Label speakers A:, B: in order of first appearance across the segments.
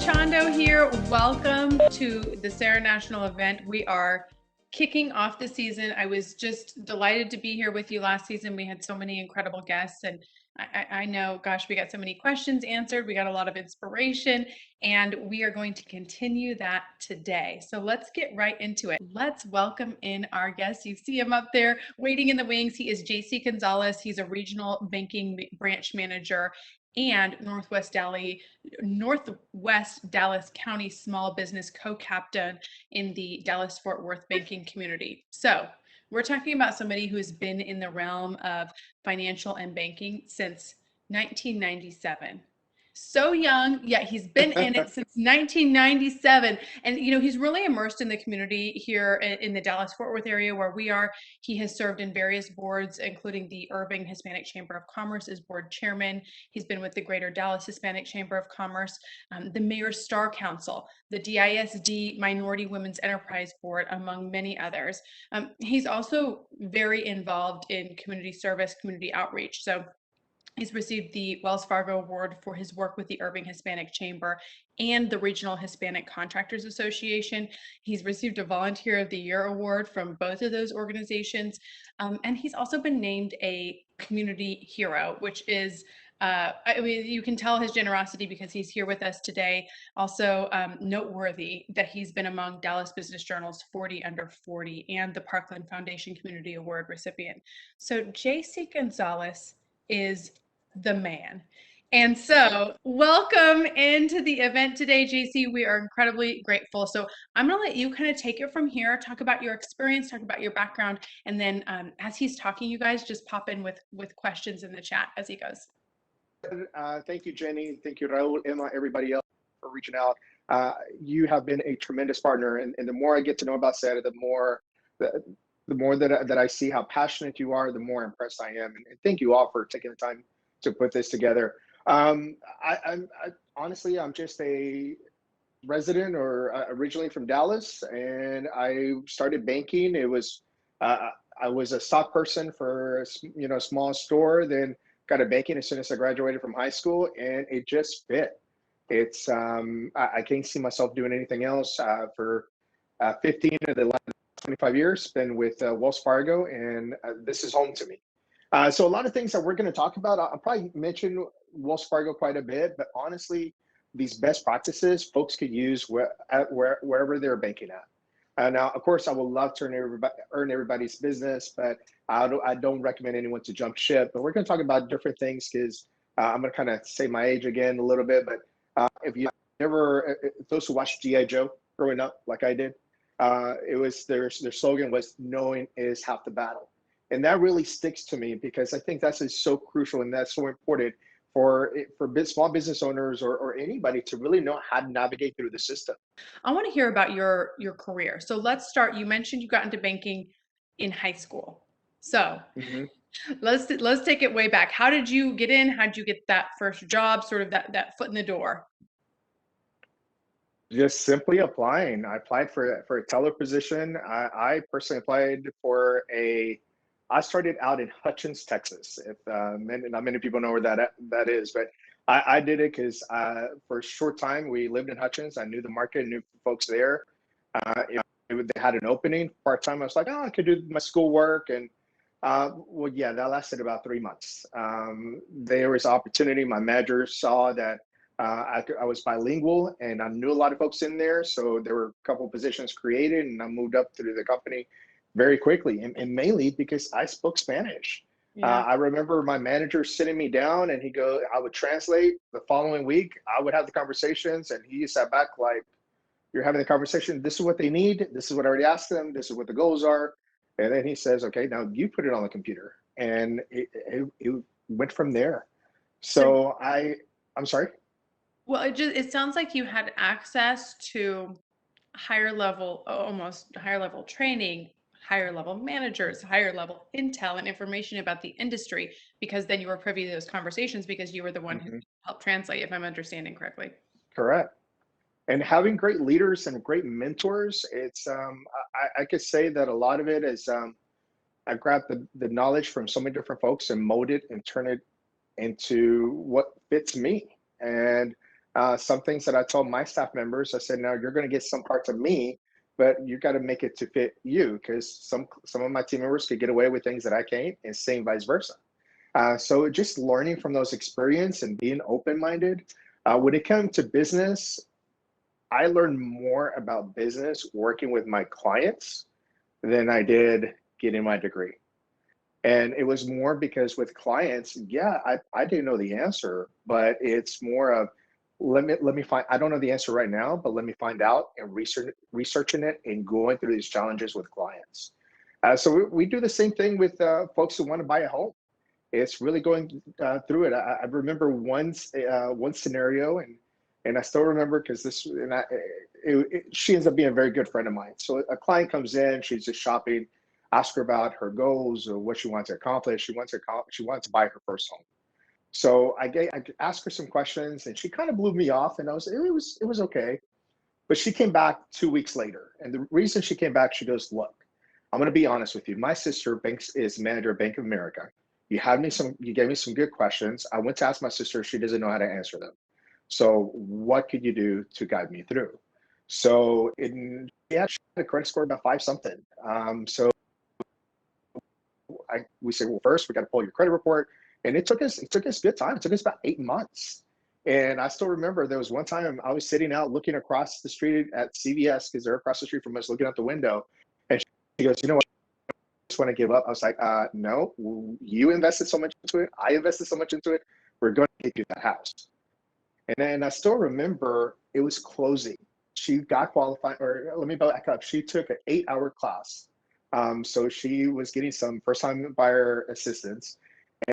A: Chando here. Welcome to the Sarah National event. We are kicking off the season. I was just delighted to be here with you last season. We had so many incredible guests, and I know, gosh, we got so many questions answered. We got a lot of inspiration, and we are going to continue that today. So let's get right into it. Let's welcome in our guest. You see him up there waiting in the wings. He is JC González. He's a regional banking branch manager and Northwest Dallas County Small Business Co-Captain in the Dallas-Fort Worth banking community. So we're talking about somebody who has been in the realm of financial and banking since 1997. So young, yet he's been in it since 1997. And, he's really immersed in the community here in the Dallas-Fort Worth area where we are. He has served in various boards, including the Irving Hispanic Chamber of Commerce as board chairman. He's been with the Greater Dallas Hispanic Chamber of Commerce, the Mayor's Star Council, the DISD Minority Women's Enterprise Board, among many others. He's also very involved in community service, community outreach. So he's received the Wells Fargo Award for his work with the Irving Hispanic Chamber and the Regional Hispanic Contractors Association. He's received a Volunteer of the Year award from both of those organizations. And he's also been named a community hero, which is you can tell his generosity because he's here with us today. Also noteworthy that he's been among Dallas Business Journal's 40 Under 40 and the Parkland Foundation Community Award recipient. So JC González is the man. And so welcome into the event today, JC. We are incredibly grateful. So I'm going to let you kind of take it from here, talk about your experience, talk about your background, and then as he's talking, you guys just pop in with questions in the chat as he goes.
B: Thank you, Jenny. Thank you, Raul, Emma, everybody else for reaching out. You have been a tremendous partner, and the more I get to know about Sarah, the more that I see how passionate you are, the more impressed I am. And thank you all for taking the time to put this together. Honestly, I'm just a resident or originally from Dallas, and I started banking. It was I was a stock person for a small store, then got a banking as soon as I graduated from high school, and it just fit. It's I can't see myself doing anything else. For 15 of the last 25 years, been with Wells Fargo, and this is home to me. So a lot of things that we're going to talk about, I'll probably mention Wells Fargo quite a bit, but honestly, these best practices folks could use wherever they're banking at. Now, of course, I would love to earn everybody's business, but I don't recommend anyone to jump ship. But we're going to talk about different things because I'm going to kind of say my age again a little bit. But if you ever, those who watched G.I. Joe growing up, like I did, it was their slogan was "Knowing is half the battle," and that really sticks to me because I think that's so crucial and that's so important for small business owners or anybody to really know how to navigate through the system.
A: I want to hear about your career. So let's start. You mentioned you got into banking in high school. So let's take it way back. How did you get in? How did you get that first job? Sort of that foot in the door.
B: Just simply applying. I applied for a teller position. I personally applied for I started out in Hutchins, Texas. If not many people know where that is, but I did it because for a short time we lived in Hutchins. I knew the market, knew folks there. They had an opening part time. I was like, oh, I could do my schoolwork, and well, yeah, that lasted about 3 months. There was opportunity. My manager saw that I was bilingual, and I knew a lot of folks in there, so there were a couple of positions created, and I moved up through the company very quickly, and mainly because I spoke Spanish. Yeah. I remember my manager sitting me down, and I would translate. The following week, I would have the conversations, and he sat back like, "You're having the conversation. This is what they need. This is what I already asked them. This is what the goals are." And then he says, "Okay, now you put it on the computer," and it went from there. So I'm sorry.
A: Well, it sounds like you had access to almost higher level training, higher level managers, higher level intel and information about the industry, because then you were privy to those conversations because you were the one who helped translate, if I'm understanding correctly.
B: Correct. And having great leaders and great mentors, it's I could say that a lot of it is I grabbed the knowledge from so many different folks and mold it and turn it into what fits me. And Some things that I told my staff members, I said, now you're going to get some parts of me, but you got to make it to fit you, because some of my team members could get away with things that I can't, and same vice versa. So just learning from those experience and being open-minded. When it comes to business, I learned more about business working with my clients than I did getting my degree. And it was more because with clients, yeah, I didn't know the answer, but it's more of, let me find, I don't know the answer right now, but let me find out, and researching it and going through these challenges with clients. So we do the same thing with folks who want to buy a home. It's really going through it. I remember one scenario, and I still remember, because this, and she ends up being a very good friend of mine. So a client comes in, she's just shopping, ask her about her goals or what she wants to accomplish. She wants to buy her first home. So I asked her some questions, and she kind of blew me off, and it was okay. But she came back 2 weeks later, and the reason she came back, she goes, look, I'm going to be honest with you. My sister is manager of Bank of America. You gave me some good questions. I went to ask my sister. She doesn't know how to answer them. So what could you do to guide me through? So yeah, she had a credit score about five something. So we said, well, first we got to pull your credit report, and it took us good time. It took us about 8 months. And I still remember there was one time I was sitting out looking across the street at CVS, because they're across the street from us, looking out the window, and she goes, you know what? I just want to give up. I was like, no, you invested so much into it. I invested so much into it. We're going to get you that house. And then I still remember it was closing. She got qualified, or let me back up. She took an 8-hour class. So she was getting some first-time buyer assistance,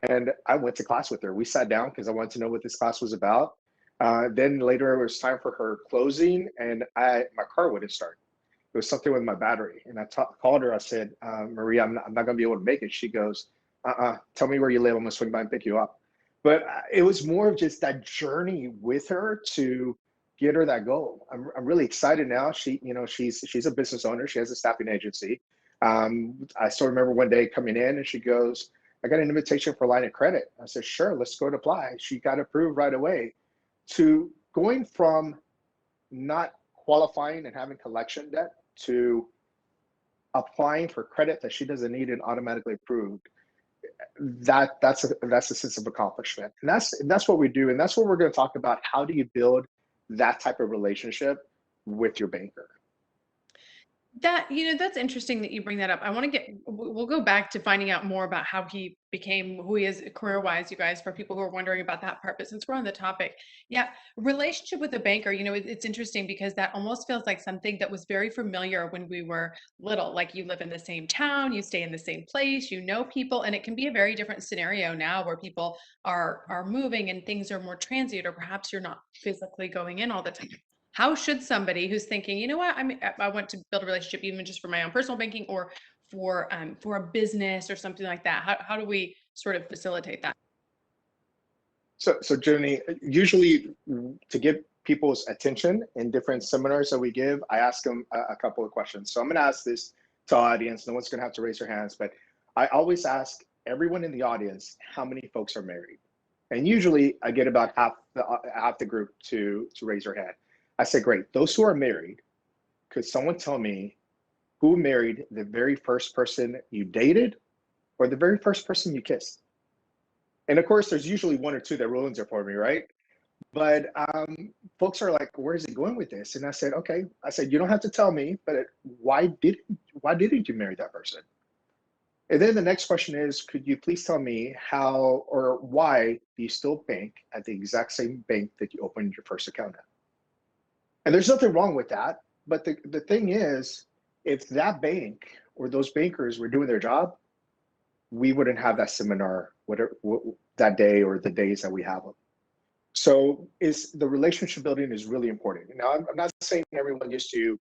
B: and I went to class with her. We sat down because I wanted to know what this class was about. Then later it was time for her closing, and my car wouldn't start. It was something with my battery, and I called her. I said, Maria, I'm not going to be able to make it. She goes, tell me where you live. I'm going to swing by and pick you up. But it was more of just that journey with her to get her that goal. I'm really excited now. She's a business owner. She has a staffing agency. I still remember one day coming in, and she goes, I got an invitation for a line of credit. I said, sure, let's go and apply. She got approved right away. To going from not qualifying and having collection debt to applying for credit that she doesn't need and automatically approved, that's a sense of accomplishment. And that's what we do. And that's what we're going to talk about. How do you build that type of relationship with your banker?
A: That's interesting that you bring that up. We'll go back to finding out more about how he became who he is career-wise, you guys, for people who are wondering about that part. But since we're on the topic, yeah, relationship with a banker, it's interesting because that almost feels like something that was very familiar when we were little. Like, you live in the same town, you stay in the same place, you know people, and it can be a very different scenario now where people are moving and things are more transient, or perhaps you're not physically going in all the time. How should somebody who's thinking, you know what, I want to build a relationship, even just for my own personal banking, or for a business or something like that? How do we sort of facilitate that?
B: So Jenny, usually to get people's attention in different seminars that we give, I ask them a couple of questions. So I'm going to ask this to our audience. No one's going to have to raise their hands, but I always ask everyone in the audience, how many folks are married? And usually I get about half the group to raise their hand. I say, great. Those who are married, could someone tell me who married the very first person you dated or the very first person you kissed? And of course, there's usually one or two that ruins it for me, right? But folks are like, where is he going with this? And I said, okay. I said, you don't have to tell me, but why didn't you marry that person? And then the next question is, could you please tell me how or why do you still bank at the exact same bank that you opened your first account at? And there's nothing wrong with that. But the thing is, if that bank or those bankers were doing their job, we wouldn't have that seminar that day or the days that we have them. So the relationship building is really important. Now, I'm not saying everyone used to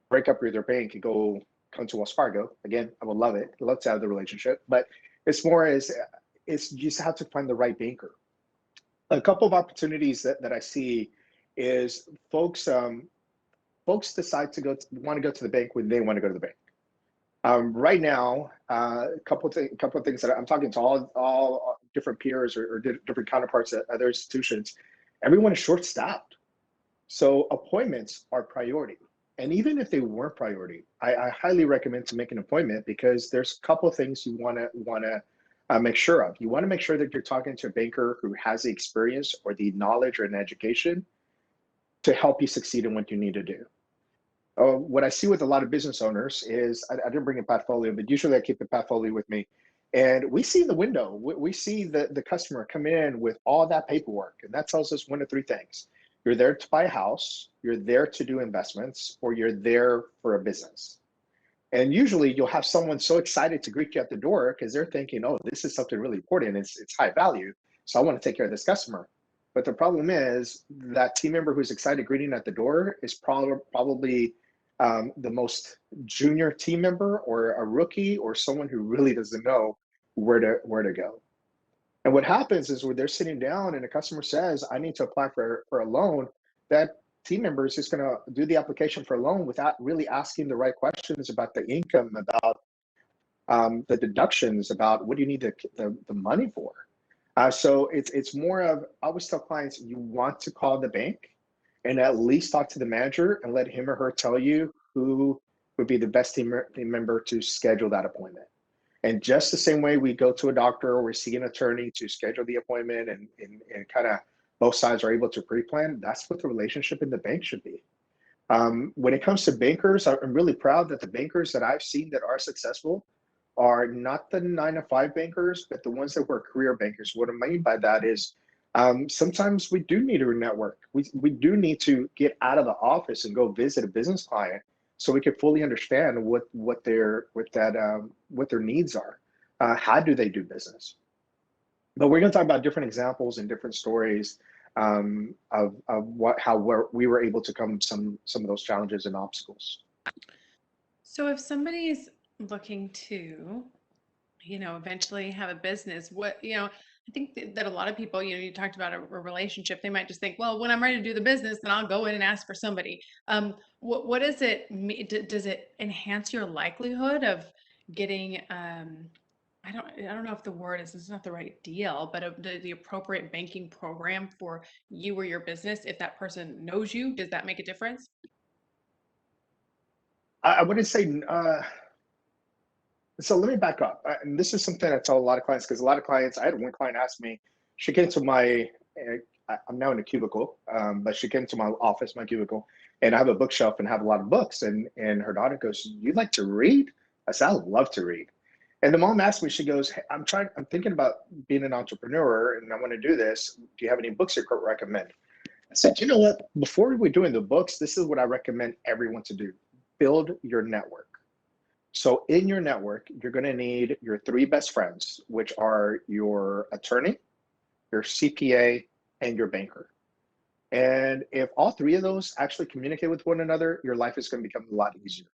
B: break up with their bank and come to Wells Fargo. Again, I would love it. I'd love to have the relationship, but it's more as it's you just have to find the right banker. A couple of opportunities that I see is folks decide to want to go to the bank when they want to go to the bank. Right now, a couple of things that I'm talking to all different peers or different counterparts at other institutions. Everyone is short-staffed. So appointments are priority. And even if they weren't priority, I highly recommend to make an appointment because there's a couple of things you want to make sure of. You want to make sure that you're talking to a banker who has the experience or the knowledge or an education to help you succeed in what you need to do. What I see with a lot of business owners is I didn't bring a portfolio, but usually I keep the portfolio with me. And we see in the window, we see the customer come in with all that paperwork. And that tells us one of three things. You're there to buy a house, you're there to do investments, or you're there for a business. And usually you'll have someone so excited to greet you at the door because they're thinking, oh, this is something really important. It's high value. So I want to take care of this customer. But the problem is that team member who's excited greeting at the door is probably the most junior team member or a rookie or someone who really doesn't know where to go. And what happens is when they're sitting down and the customer says, I need to apply for a loan, that team member is just going to do the application for a loan without really asking the right questions about the income, about the deductions, about what do you need the money for. So it's more of, I always tell clients, you want to call the bank and at least talk to the manager and let him or her tell you who would be the best team member to schedule that appointment. And just the same way we go to a doctor or we see an attorney to schedule the appointment and kind of both sides are able to pre-plan, that's what the relationship in the bank should be. When it comes to bankers, I'm really proud that the bankers that I've seen that are successful are not the 9-to-5 bankers, but the ones that were career bankers. What I mean by that is sometimes we do need a network. We do need to get out of the office and go visit a business client so we can fully understand what their needs are. How do they do business? But we're going to talk about different examples and different stories of how we were able to come some of those challenges and obstacles.
A: So if somebody's looking to, eventually have a business, I think that a lot of people, you talked about a relationship, they might just think, well, when I'm ready to do the business, then I'll go in and ask for somebody. What does it mean? Does it enhance your likelihood of getting, I don't know if the word is not the right deal, but the appropriate banking program for you or your business, if that person knows you, does that make a difference?
B: I wouldn't say. So let me back up. And this is something I tell a lot of clients because a lot of clients, I had one client ask me, she came to I'm now in a cubicle, but she came to my office, my cubicle, and I have a bookshelf and have a lot of books. And her daughter goes, "You like to read?" I said, "I love to read." And the mom asked me, she goes, "Hey, I'm thinking about being an entrepreneur and I want to do this. Do you have any books you could recommend?" I said, "You know what? Before we're doing the books, this is what I recommend everyone to do. Build your network." So in your network, you're going to need your three best friends, which are your attorney, your CPA, and your banker. And if all three of those actually communicate with one another, your life is going to become a lot easier.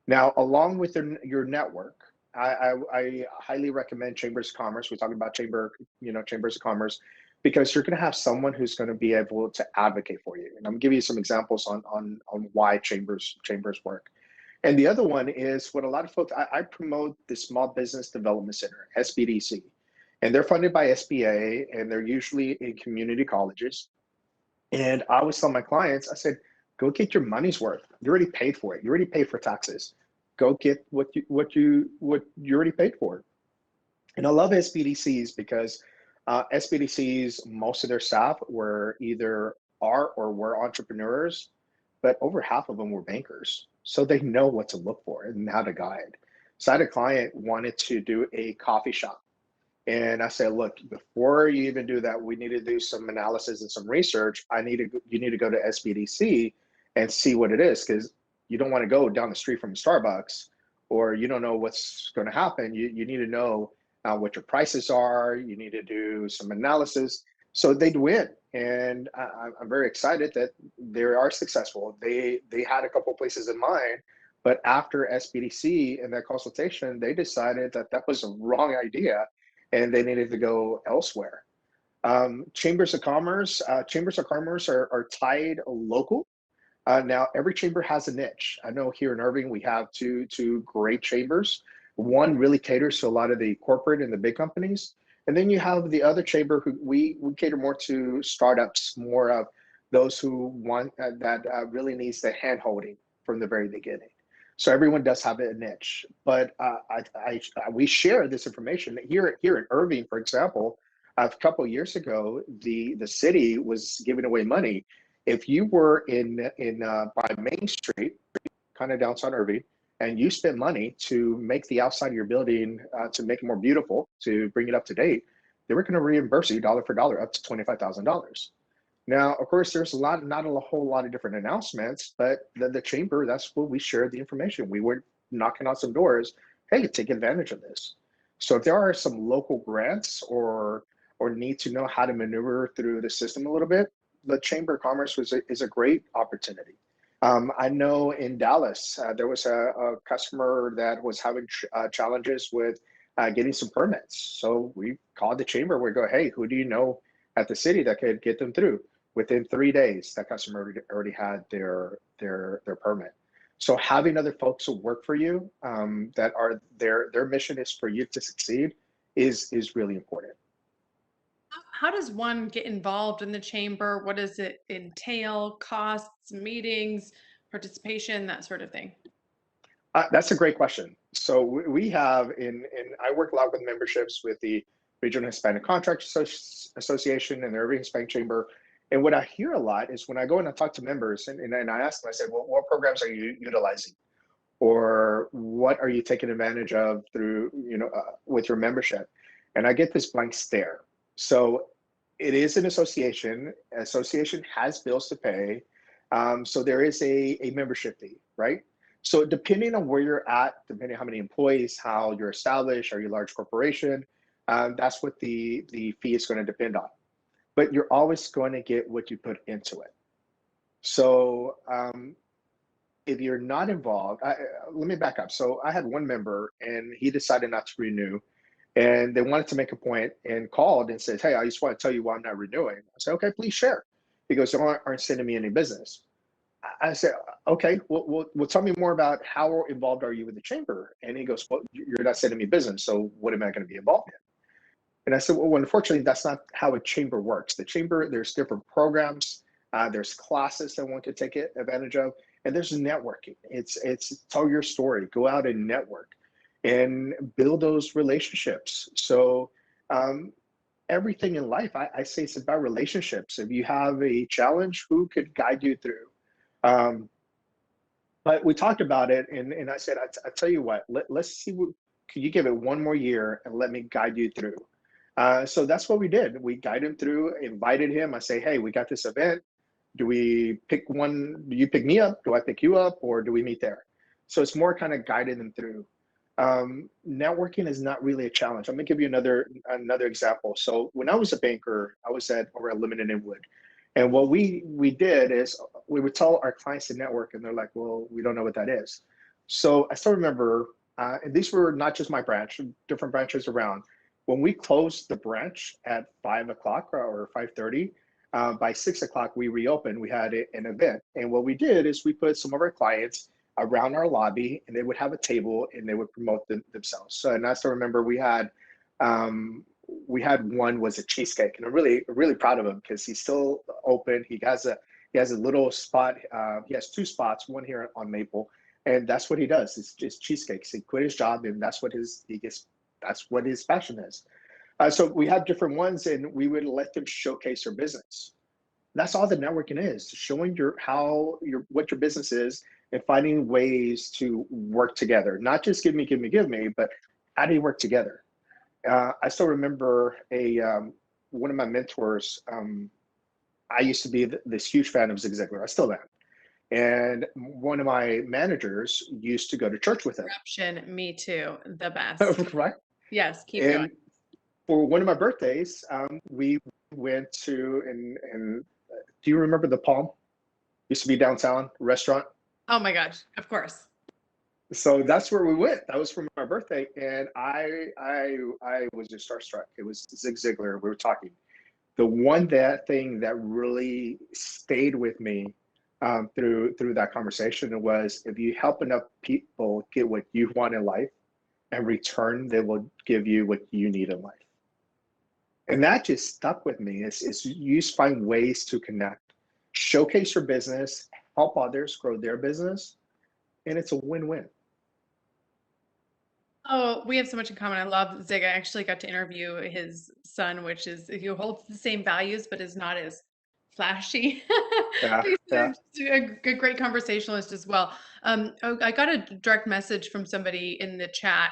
B: Now, along with your network, I highly recommend chambers of commerce. We're talking about chambers of commerce, because you're going to have someone who's going to be able to advocate for you. And I'm going to give you some examples on why chambers work. And the other one is what a lot of folks, I promote the Small Business Development Center, SBDC, and they're funded by SBA and they're usually in community colleges. And I always tell my clients, I said, go get your money's worth. You already paid for it. You already paid for taxes. Go get what you already paid for. And I love SBDCs because SBDCs, most of their staff were either are or were entrepreneurs, but over half of them were bankers. So they know what to look for and how to guide. So I had a client wanted to do a coffee shop. And I said, look, before you even do that, we need to do some analysis and some research. You need to go to SBDC and see what it is, because you don't want to go down the street from Starbucks or you don't know what's going to happen. You need to know what your prices are. You need to do some analysis. So they'd win. And I'm very excited that they are successful. They had a couple places in mind, but after SBDC and that consultation, they decided that that was a wrong idea and they needed to go elsewhere. Chambers of commerce are tied local. Now, every chamber has a niche. I know here in Irving, we have two great chambers. One really caters to a lot of the corporate and the big companies. And then you have the other chamber who we cater more to startups, more of those who want that really needs the hand holding from the very beginning. So everyone does have a niche, but we share this information here in Irving, for example. A couple of years ago, the city was giving away money. If you were in by Main Street, kind of downtown Irving, and you spent money to make the outside of your building to make it more beautiful, to bring it up to date, they were going to reimburse you dollar for dollar up to $25,000. Now, of course, there's not a whole lot of different announcements, but the chamber, that's what we shared the information. We were knocking on some doors. Hey, take advantage of this. So if there are some local grants or need to know how to maneuver through the system a little bit, the Chamber of Commerce is a great opportunity. I know in Dallas, there was a customer that was having challenges with getting some permits. So we called the chamber. We go, hey, who do you know at the city that could get them through? Within 3 days, that customer already had their permit. So having other folks who work for you that are their mission is for you to succeed is really important.
A: How does one get involved in the chamber? What does it entail? Costs, meetings, participation, that sort of thing?
B: That's a great question. So we have I work a lot with memberships with the Regional Hispanic Contractors Association and the Irving Hispanic Chamber. And what I hear a lot is when I go in and talk to members and I ask them, I said, well, what programs are you utilizing? Or what are you taking advantage of through, with your membership? And I get this blank stare. So it is an association. Association has bills to pay. So there is a membership fee, right? So depending on where you're at, depending on how many employees, how you're established, are you a large corporation, that's what the fee is going to depend on. But you're always going to get what you put into it. So if you're not involved, let me back up. So I had one member and he decided not to renew and they wanted to make a point and called and said, hey, I just want to tell you why I'm not renewing. I said, okay, please share. He goes, they aren't sending me any business. I said, okay, well, tell me more about how involved are you with the chamber? And he goes, well, you're not sending me business, so what am I going to be involved in? And I said, well, unfortunately, that's not how a chamber works. The chamber, there's different programs, there's classes that one could take advantage of, and there's networking. It's tell your story, go out and network, and build those relationships. So everything in life, I say it's about relationships. If you have a challenge, who could guide you through? But we talked about it, and I said, I tell you what, let's see, can you give it one more year and let me guide you through? So that's what we did. We guided him through, invited him. I say, hey, we got this event. Do we pick one? Do you pick me up? Do I pick you up? Or do we meet there? So it's more kind of guiding them through. Networking is not really a challenge. I'm gonna give you another example. So when I was a banker, I was over at Limited Inwood. And what we did is we would tell our clients to network, and they're like, well, we don't know what that is. So I still remember, and these were not just my branch, different branches around. When we closed the branch at 5 o'clock or 5:30, by 6 o'clock we reopened. We had an event, and what we did is we put some of our clients around our lobby, and they would have a table, and they would promote themselves. So, and I still remember we had one was a cheesecake, and I'm really proud of him because he's still open. He has a little spot. He has two spots, one here on Maple, and that's what he does. It's just cheesecakes. He quit his job, and that's what that's what his passion is. So we have different ones, and we would let them showcase their business. That's all the networking is: showing what your business is, and finding ways to work together. Not just give me, but how do you work together? I still remember one of my mentors. I used to be this huge fan of Zig Ziglar. I still am. And one of my managers used to go to church with him.
A: Interruption, me too. The best.
B: Right.
A: Yes, keep
B: And
A: going.
B: for one of my birthdays, we went to and do you remember the Palm? Used to be downtown restaurant.
A: Oh my gosh, of course.
B: So that's where we went. That was for my birthday, and I was just starstruck. It was Zig Ziglar. We were talking. The thing that really stayed with me through that conversation was, if you help enough people get what you want in life, in return they will give you what you need in life. And that just stuck with me. Is you find ways to connect, showcase your business, help others grow their business, and it's a win-win.
A: Oh, we have so much in common. I love Zig. I actually got to interview his son, which is he holds the same values but is not as flashy.
B: Yeah,
A: He's
B: yeah.
A: a great conversationalist as well. I got a direct message from somebody in the chat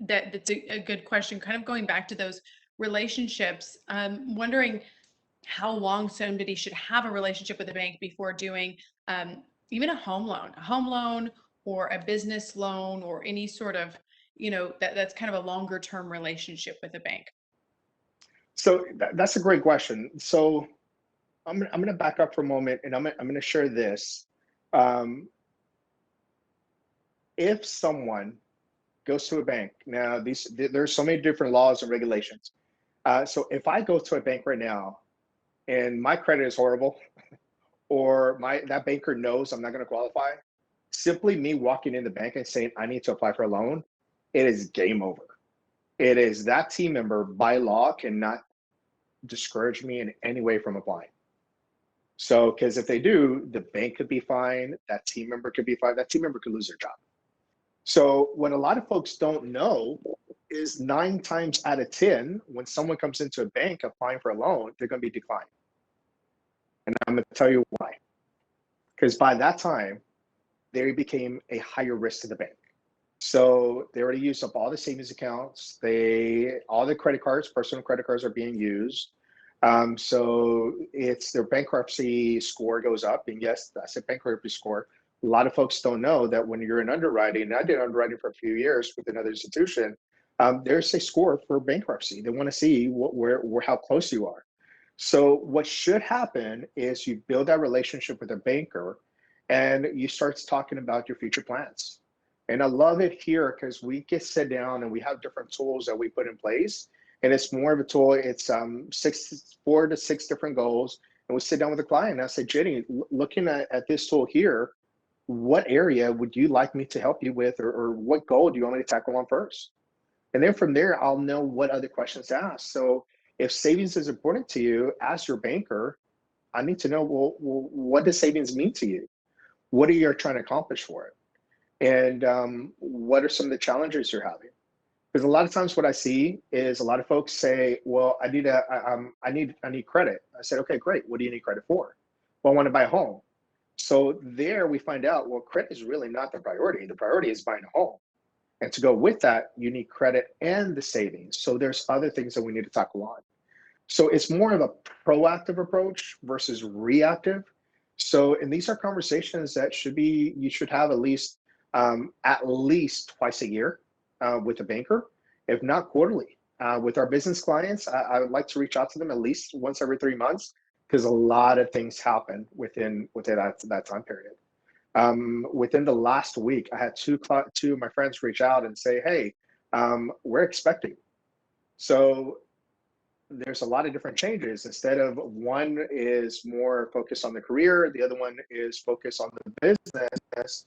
A: that's a good question, kind of going back to those relationships. Wondering how long somebody should have a relationship with a bank before doing um, even a home loan or a business loan or any sort of, that's kind of a longer term relationship with a bank.
B: So that's a great question. So I'm gonna back up for a moment, and I'm gonna share this. Um, if someone goes to a bank now, there's so many different laws and regulations. So if I go to a bank right now and my credit is horrible, or my that banker knows I'm not going to qualify, simply me walking in the bank and saying I need to apply for a loan, it is game over. It is that team member by law cannot discourage me in any way from applying. So, because if they do, the bank could be fine, that team member could be fine, that team member could lose their job. So, what a lot of folks don't know is 9 times out of 10, when someone comes into a bank applying for a loan, they're going to be declined. And I'm going to tell you why. Because by that time, they became a higher risk to the bank. So they already used up all the savings accounts. All the credit cards, personal credit cards, are being used. So it's their bankruptcy score goes up. And yes, that's a bankruptcy score. A lot of folks don't know that when you're in underwriting, and I did underwriting for a few years with another institution, there's a score for bankruptcy. They want to see how close you are. So what should happen is you build that relationship with a banker and you start talking about your future plans. And I love it here because we get sit down and we have different tools that we put in place. And it's more of a tool. It's 4 to 6 different goals. And we sit down with the client and I say, Jenny, looking at this tool here, what area would you like me to help you with, or what goal do you want me to tackle on first? And then from there, I'll know what other questions to ask. So if savings is important to you as your banker, I need to know, well, what does savings mean to you? What are you trying to accomplish for it? And what are some of the challenges you're having? Because a lot of times what I see is a lot of folks say, well, I need credit. I said, okay, great. What do you need credit for? Well, I want to buy a home. So there we find out, well, credit is really not the priority. The priority is buying a home. And to go with that, you need credit and the savings. So there's other things that we need to tackle on. So it's more of a proactive approach versus reactive. So, and these are conversations that you should have at least twice a year with a banker, if not quarterly. With our business clients, I would like to reach out to them at least once every 3 months because a lot of things happen within that time period. Within the last week, I had two of my friends reach out and say, hey, we're expecting. So there's a lot of different changes. Instead of one is more focused on the career, the other one is focused on the business.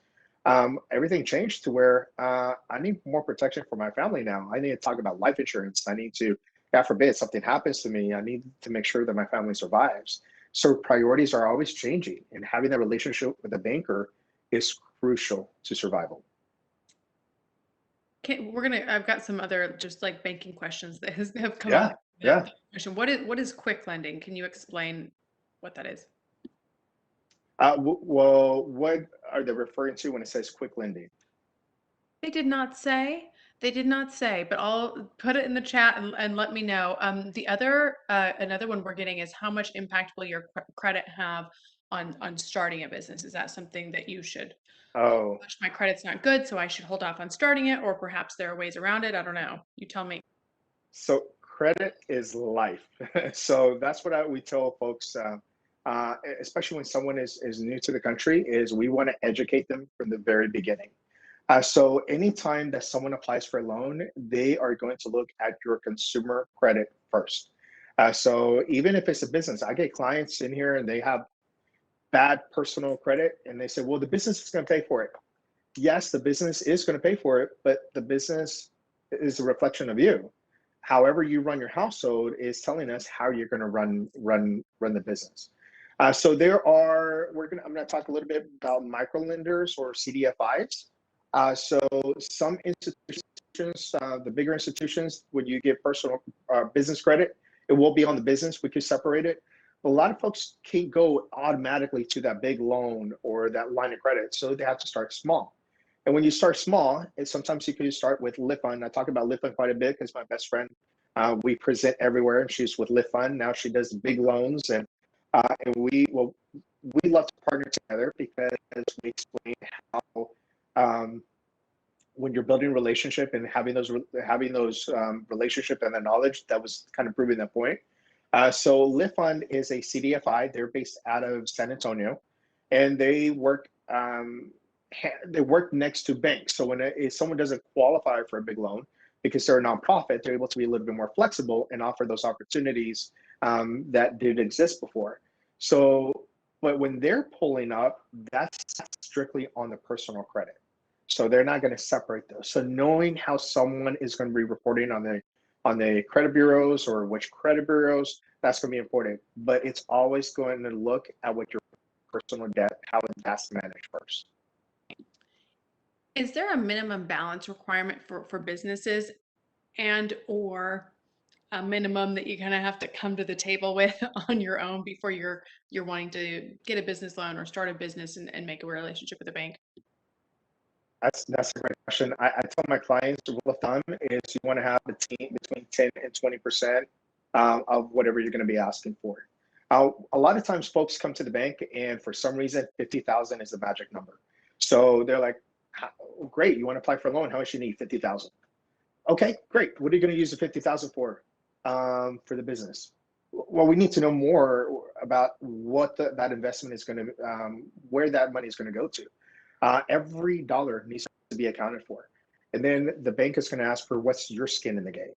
B: Everything changed to where I need more protection for my family now. I need to talk about life insurance. I need to, God forbid, something happens to me. I need to make sure that my family survives. So priorities are always changing, and having that relationship with a banker is crucial to survival.
A: Okay, I've got some other just like banking questions that have come up.
B: Yeah, yeah.
A: What is quick lending? Can you explain what that is?
B: Well, what are they referring to when it says quick lending?
A: They did not say. They did not say, but I'll put it in the chat and let me know. The other another one we're getting is how much impact will your credit have on starting a business? Is that something that you should, oh
B: Oh,
A: gosh, my credit's not good, so I should hold off on starting it, or perhaps there are ways around it. I don't know. You tell me.
B: so credit is life. So that's what we tell folks, especially when someone is new to the country, is we want to educate them from the very beginning. So anytime that someone applies for a loan, they are going to look at your consumer credit first. So even if it's a business, I get clients in here and they have bad personal credit, and they say, well, the business is going to pay for it. Yes, the business is going to pay for it, but the business is a reflection of you. However you run your household is telling us how you're going to run the business. So there are, I'm going to talk a little bit about micro lenders or CDFIs. So some institutions, the bigger institutions, when you get personal business credit, it will be on the business. We could separate it. But a lot of folks can't go automatically to that big loan or that line of credit. So they have to start small. And when you start small, sometimes you can start with Lift Fund. I talk about Lift Fund quite a bit because my best friend, we present everywhere, and she's with Lift Fund. Now she does big loans, and we love to partner together because we explain how when you're building a relationship and having those relationship and the knowledge, that was kind of proving that point. So Lift Fund is a CDFI. They're based out of San Antonio, and they work next to banks. So if someone doesn't qualify for a big loan because they're a nonprofit, they're able to be a little bit more flexible and offer those opportunities that didn't exist before. So, but when they're pulling up, that's strictly on the personal credit. So they're not going to separate those. So knowing how someone is going to be reporting on the credit bureaus or which credit bureaus, that's going to be important. But it's always going to look at what your personal debt, how that's managed first.
A: Is there a minimum balance requirement for businesses and or a minimum that you kind of have to come to the table with on your own before you're wanting to get a business loan or start a business and make a relationship with a bank?
B: That's a great question. I tell my clients the rule of thumb is you want to have between 10 and 20% of whatever you're going to be asking for. A lot of times folks come to the bank and for some reason 50,000 is the magic number. So they're like, great, you want to apply for a loan, how much you need? 50,000. Okay, great. What are you going to use the 50,000 for the business? Well, we need to know more about what that investment is going to, where that money is going to go to. Every dollar needs to be accounted for. And then the bank is going to ask for what's your skin in the game.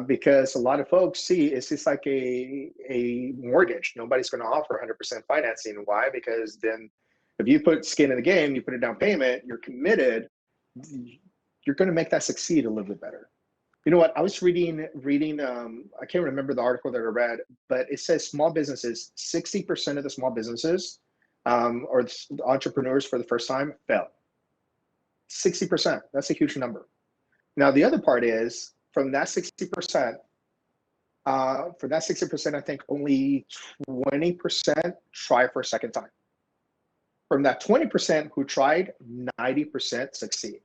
B: Because a lot of folks see it's just like a mortgage. Nobody's going to offer 100% financing. Why? Because then if you put skin in the game, you put a down payment, you're committed, you're going to make that succeed a little bit better. You know what? I was reading. I can't remember the article that I read, but it says small businesses, 60% of the small businesses or the entrepreneurs for the first time fail. 60%. That's a huge number. Now the other part is from that 60%. For that 60%, I think only 20% try for a second time. From that 20% who tried, 90% succeed.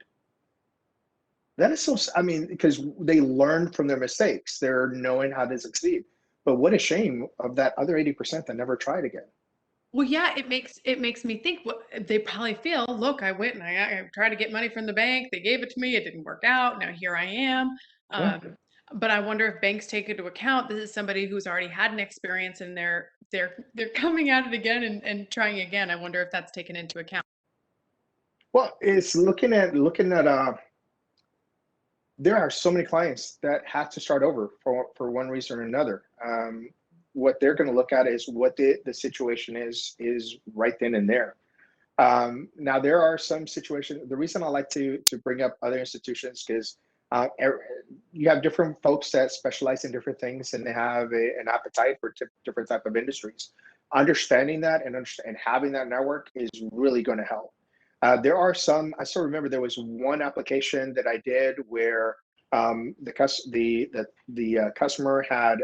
B: That is so, I mean, because they learn from their mistakes. They're knowing how to succeed. But what a shame of that other 80% that never tried again.
A: Well, yeah, it makes me think what they probably feel. Look, I went and I tried to get money from the bank. They gave it to me. It didn't work out. Now here I am.
B: Yeah.
A: But I wonder if banks take into account this is somebody who's already had an experience and they're coming at it again and trying again. I wonder if that's taken into account.
B: Well, it's looking at there are so many clients that have to start over for one reason or another. What they're going to look at is what the situation is right then and there. Now there are some situations. The reason I like to bring up other institutions because you have different folks that specialize in different things and they have an appetite for different type of industries. Understanding that and having that network is really going to help. There are some. I still remember there was one application that I did where the customer had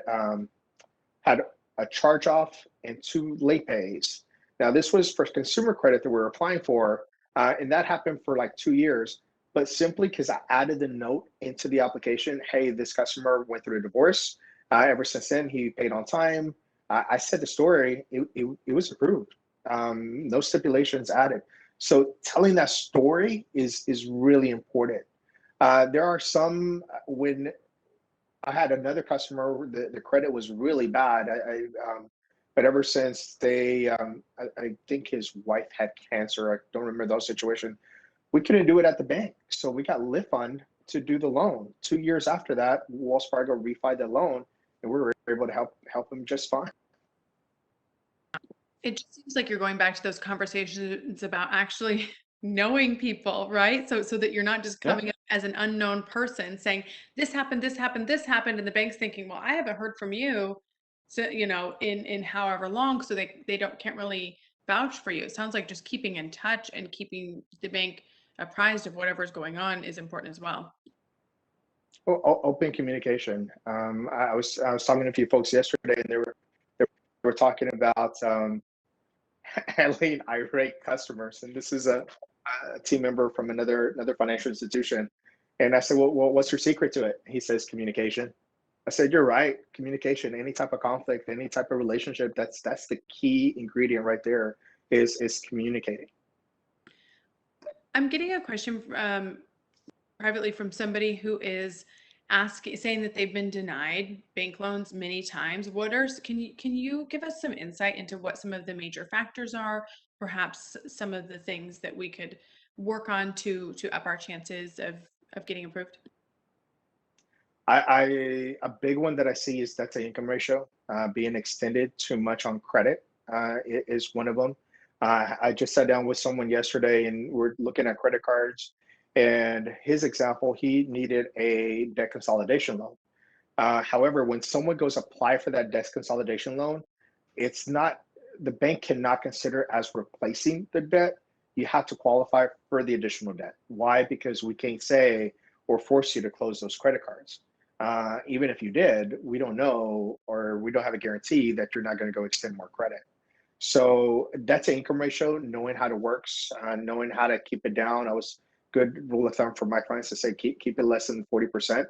B: a charge off and two late pays. Now this was for consumer credit that we were applying for, and that happened for like 2 years. But simply because I added the note into the application, hey, this customer went through a divorce. Ever since then, he paid on time. I said the story. It was approved. No stipulations added. So telling that story is really important. There are some when I had another customer, the credit was really bad. But ever since I think his wife had cancer. I don't remember those situations. We couldn't do it at the bank, so we got Lift Fund to do the loan. 2 years after that, Wells Fargo refied the loan, and we were able to help him just fine.
A: It just seems like you're going back to those conversations about actually knowing people, right? So that you're not just
B: Yeah.
A: coming up as an unknown person saying, this happened, this happened, this happened, and the bank's thinking, well, I haven't heard from you. so, in however long, so they can't really vouch for you. It sounds like just keeping in touch and keeping the bank apprised of whatever's going on is important as well.
B: Open communication. I was talking to a few folks yesterday, and they were talking about handling irate customers, and this is a team member from another financial institution. And I said, well, what's your secret to it? He says communication. I said, you're right. Communication, any type of conflict, any type of relationship, that's the key ingredient right there is communicating.
A: I'm getting a question privately from somebody who is saying that they've been denied bank loans many times. Can you give us some insight into what some of the major factors are, perhaps some of the things that we could work on to up our chances of getting approved?
B: A big one that I see is debt to income ratio being extended too much on credit is one of them. I just sat down with someone yesterday and we're looking at credit cards. And his example, he needed a debt consolidation loan. However, when someone goes apply for that debt consolidation loan, it's not, the bank cannot consider as replacing the debt. You have to qualify for the additional debt. Why? Because we can't say or force you to close those credit cards. Even if you did, we don't know, or we don't have a guarantee that you're not going to go extend more credit. So debt to income ratio, knowing how it works, knowing how to keep it down. I was good rule of thumb for my clients to say keep it less than 40%.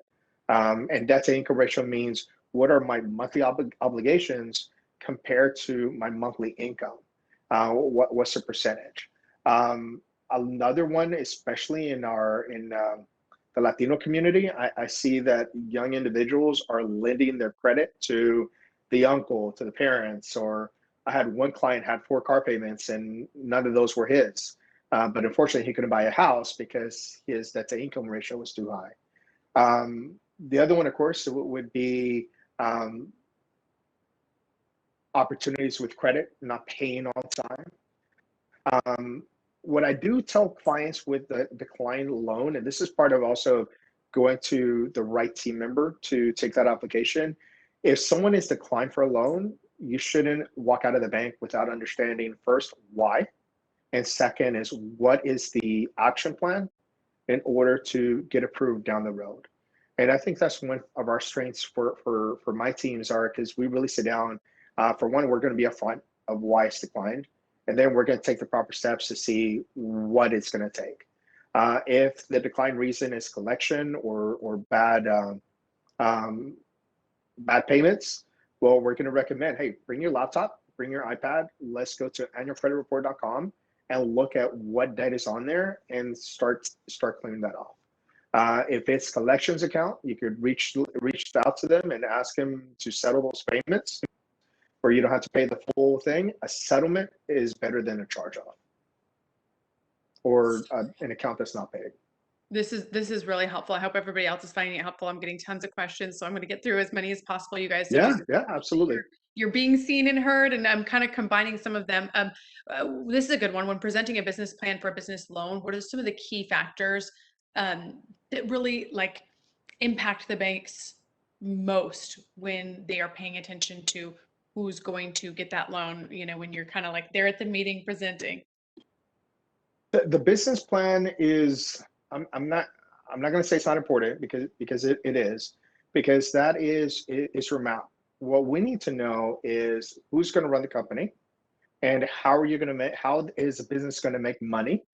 B: And debt to income ratio means what are my monthly obligations compared to my monthly income? What's the percentage? Another one, especially in the Latino community, I see that young individuals are lending their credit to the uncle, to the parents, or I had one client had 4 car payments and none of those were his. But unfortunately, he couldn't buy a house because his debt to income ratio was too high. The other one, of course, would be opportunities with credit, not paying on time. What I do tell clients with the declined loan, and this is part of also going to the right team member to take that application. If someone is declined for a loan, you shouldn't walk out of the bank without understanding first why, and second is what is the action plan in order to get approved down the road. And I think that's one of our strengths for my teams are because we really sit down. For one, we're going to be upfront of why it's declined, and then we're going to take the proper steps to see what it's going to take. If the decline reason is collection or bad payments, well, we're going to recommend, hey, bring your laptop, bring your iPad, let's go to annualcreditreport.com and look at what debt is on there and start clearing that off. If it's collections account, you could reach out to them and ask them to settle those payments, where you don't have to pay the full thing. A settlement is better than a charge off or an account that's not paid.
A: This is really helpful. I hope everybody else is finding it helpful. I'm getting tons of questions, so I'm going to get through as many as possible, you guys. So
B: Yeah,
A: just
B: yeah, absolutely.
A: you're being seen and heard, and I'm kind of combining some of them. This is a good one. When presenting a business plan for a business loan, what are some of the key factors that really like impact the banks most when they are paying attention to who's going to get that loan? When you're kind of like there at the meeting presenting.
B: The business plan is, I'm not going to say it's not important because it is, because that is your map. What we need to know is who's going to run the company and how is the business going to make money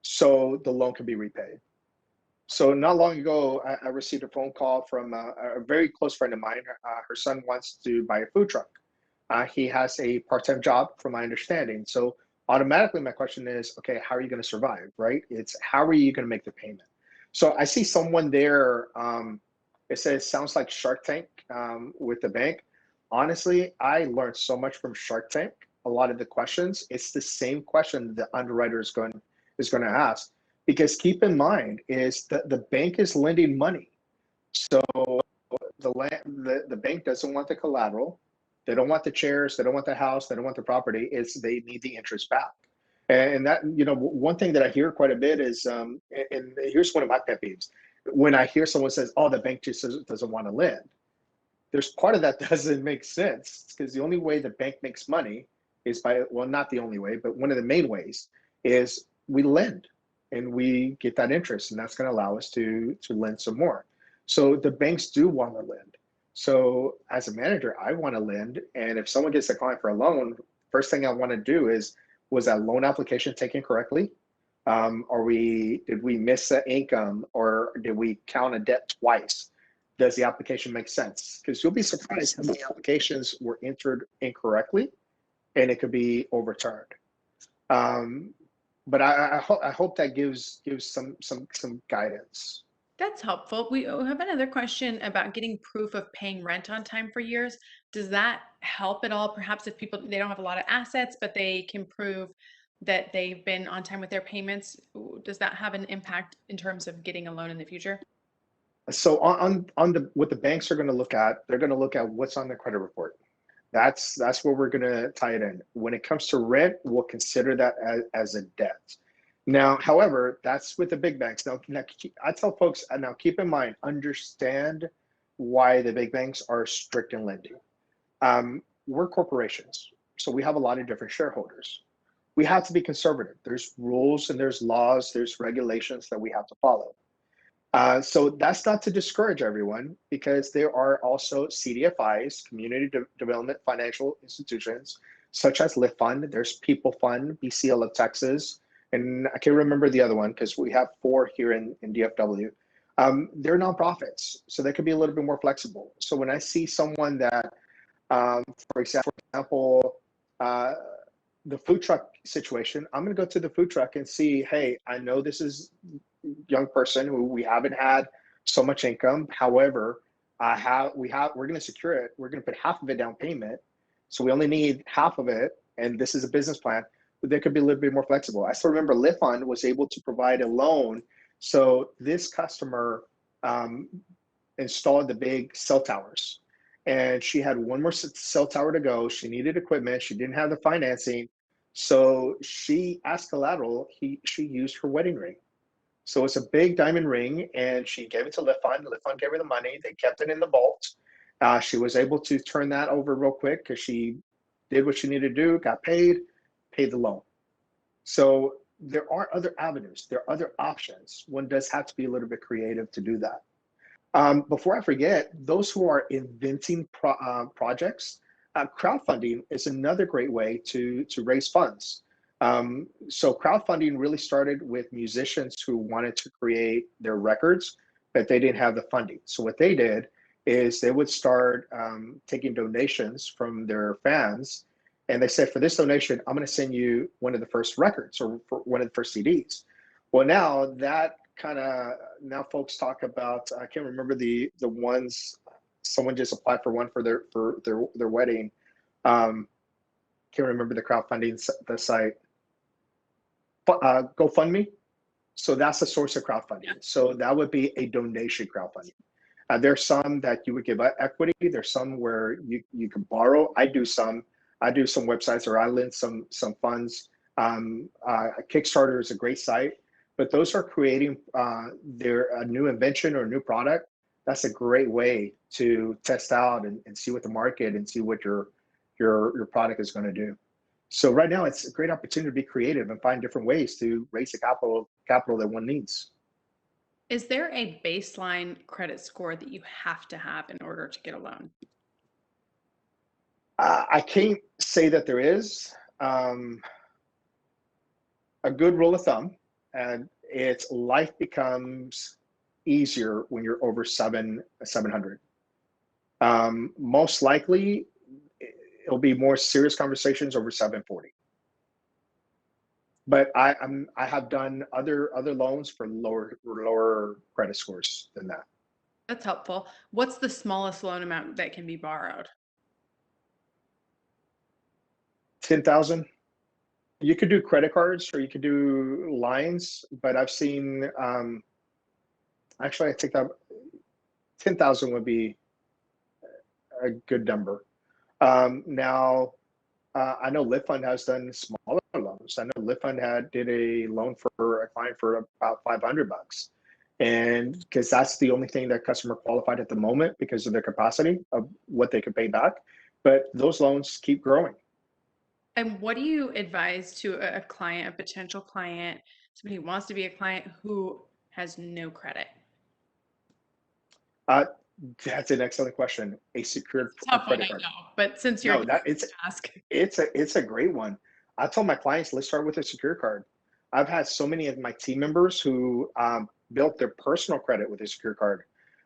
B: so the loan can be repaid. So not long ago, I received a phone call from a very close friend of mine. Her son wants to buy a food truck. He has a part-time job, from my understanding. So automatically, my question is, okay, how are you going to survive, right? It's how are you going to make the payment? So I see someone there. It says sounds like Shark Tank with the bank. Honestly, I learned so much from Shark Tank. A lot of the questions, it's the same question the underwriter is going to ask. Because keep in mind is that the bank is lending money. So the bank doesn't want the collateral. They don't want the chairs. They don't want the house. They don't want the property. They need the interest back. And that, one thing that I hear quite a bit is, and here's one of my pet peeves. When I hear someone says, oh, the bank just doesn't want to lend. there's part of that doesn't make sense because the only way the bank makes money is by, well, not the only way, but one of the main ways is we lend and we get that interest, and that's going to allow us to lend some more. So the banks do want to lend. So as a manager, I want to lend, and if someone gets a client for a loan, first thing I want to do is, was that loan application taken correctly? Did we miss an income, or did we count a debt twice? Does the application make sense? Because you'll be surprised how many applications were entered incorrectly, and it could be overturned. But I hope that gives some guidance.
A: That's helpful. We have another question about getting proof of paying rent on time for years. Does that help at all? Perhaps if people, they don't have a lot of assets, but they can prove that they've been on time with their payments. Does that have an impact in terms of getting a loan in the future?
B: So on the what the banks are going to look at, they're going to look at what's on the credit report. That's where we're going to tie it in. When it comes to rent, we'll consider that as a debt. Now, however, that's with the big banks. Now I tell folks, now keep in mind, understand why the big banks are strict in lending. We're corporations, so we have a lot of different shareholders. We have to be conservative. There's rules and there's laws, there's regulations that we have to follow. So that's not to discourage everyone, because there are also CDFIs, Community Development Financial Institutions, such as Lift Fund. There's People Fund, BCL of Texas, and I can't remember the other one because we have 4 here in DFW. They're nonprofits, so they could be a little bit more flexible. So when I see someone that, for example, the food truck situation, I'm going to go to the food truck and see, hey, I know this is young person who we haven't had so much income. However, we're going to secure it. We're going to put half of it down payment. So we only need half of it. And this is a business plan, but they could be a little bit more flexible. I still remember Lift Fund was able to provide a loan. So this customer installed the big cell towers, and she had one more cell tower to go. She needed equipment. She didn't have the financing. So she asked collateral. She used her wedding ring. So it's a big diamond ring, and she gave it to Lift Fund. Lift Fund gave her the money. They kept it in the vault. She was able to turn that over real quick because she did what she needed to do, got paid the loan. So there are other avenues. There are other options. One does have to be a little bit creative to do that. Before I forget, those who are inventing projects, crowdfunding is another great way to raise funds. So crowdfunding really started with musicians who wanted to create their records, but they didn't have the funding. So what they did is they would start taking donations from their fans, and they said, for this donation, I'm going to send you one of the first records or for one of the first CDs. Well, now folks talk about, I can't remember the ones. Someone just applied for one for their wedding. Can't remember the crowdfunding the site. GoFundMe. So that's a source of crowdfunding. So that would be a donation crowdfunding. There's some that you would give equity. There's some where you can borrow. I do some websites where I lend some funds. Kickstarter is a great site, but those are creating a new invention or a new product. That's a great way to test out and see what the market and see what your product is going to do. So right now it's a great opportunity to be creative and find different ways to raise the capital that one needs.
A: Is there a baseline credit score that you have to have in order to get a loan?
B: I can't say that there is. A good rule of thumb, and it's life becomes easier when you're over 700. Most likely, it'll be more serious conversations over 740. But I have done other loans for lower credit scores than that.
A: That's helpful. What's the smallest loan amount that can be borrowed?
B: 10,000. You could do credit cards or you could do lines, but I've seen, actually I think that 10,000 would be a good number. Now, I know Lift Fund has done smaller loans. I know Lift Fund did a loan for a client for about $500. And because that's the only thing that customer qualified at the moment because of their capacity of what they could pay back. But those loans keep growing.
A: And what do you advise to a client, a potential client, somebody who wants to be a client who has no credit?
B: Uh, that's an excellent question. A secured
A: It's a tough one,
B: credit
A: I
B: card.
A: know, but since you're
B: No,
A: here,
B: that
A: I'm gonna ask.
B: it's a great one. I tell my clients, let's start with a secure card. I've had so many of my team members who built their personal credit with a secure card.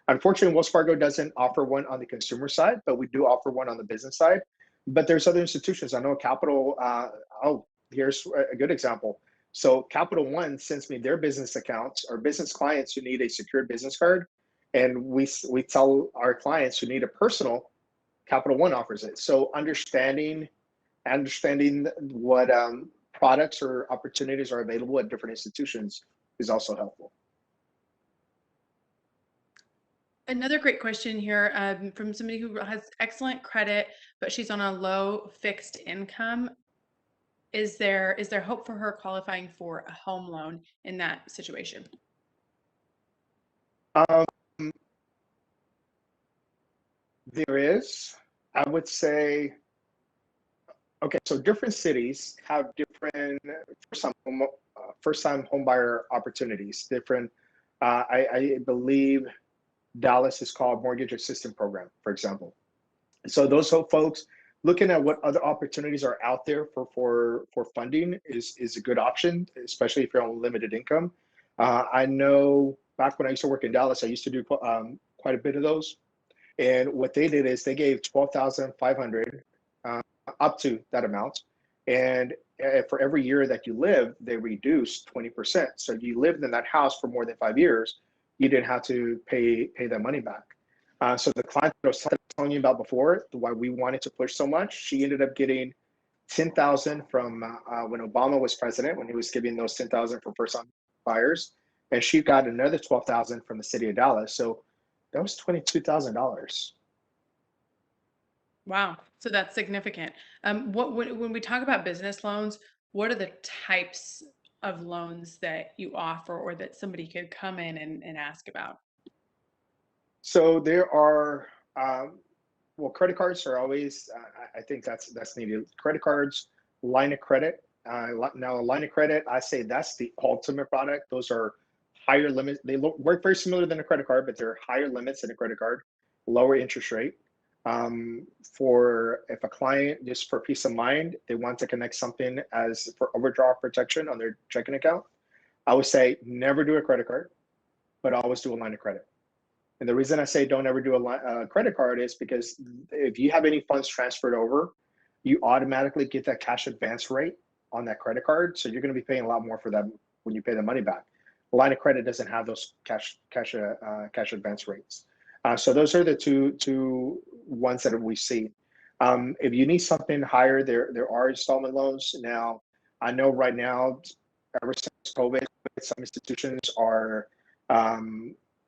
B: Unfortunately, Wells Fargo doesn't offer one on the consumer side, but we do offer one on the business side. But there's other institutions. I know Capital. Oh, here's a good example. So Capital One sends me their business accounts or business clients who need a secured business card, and we tell our clients who need a personal. Capital One offers it. So understanding what products or opportunities are available at different institutions is also helpful.
A: Another great question here from somebody who has excellent credit, but she's on a low fixed income. Is there hope for her qualifying for a home loan in that situation?
B: Um, there is, I would say, okay, so different cities have different first-time home buyer opportunities. Different, I believe Dallas is called Mortgage Assistance Program, for example. So those folks looking at what other opportunities are out there for funding is a good option, especially if you're on limited income. I know back when I used to work in Dallas, I used to do quite a bit of those. And what they did is they gave 12,500 up to that amount, and for every year that you live, they reduced 20%. So if you lived in that house for more than 5 years, you didn't have to pay that money back. So the client that I was telling you about before, why we wanted to push so much, she ended up getting 10,000 from when Obama was president, when he was giving those 10,000 for first-time buyers, and she got another 12,000 from the city of Dallas. So that was $22,000.
A: Wow, so that's significant. When we talk about business loans, what are the types of loans that you offer or that somebody could come in and ask about?
B: So there are, well, credit cards are always, I think that's needed. Credit cards, line of credit. Now, a line of credit, I say that's the ultimate product. Those are higher limits. They work very similar than a credit card, but they're higher limits than a credit card, lower interest rate. For if a client, just for peace of mind, they want to connect something as for overdraft protection on their checking account, I would say never do a credit card, but always do a line of credit. And the reason I say don't ever do a credit card is because if you have any funds transferred over, you automatically get that cash advance rate on that credit card. So you're going to be paying a lot more for that when you pay the money back. A line of credit doesn't have those cash advance rates. So those are the two ones that we see. If you need something higher, there are installment loans. Now, I know right now, ever since COVID, some institutions are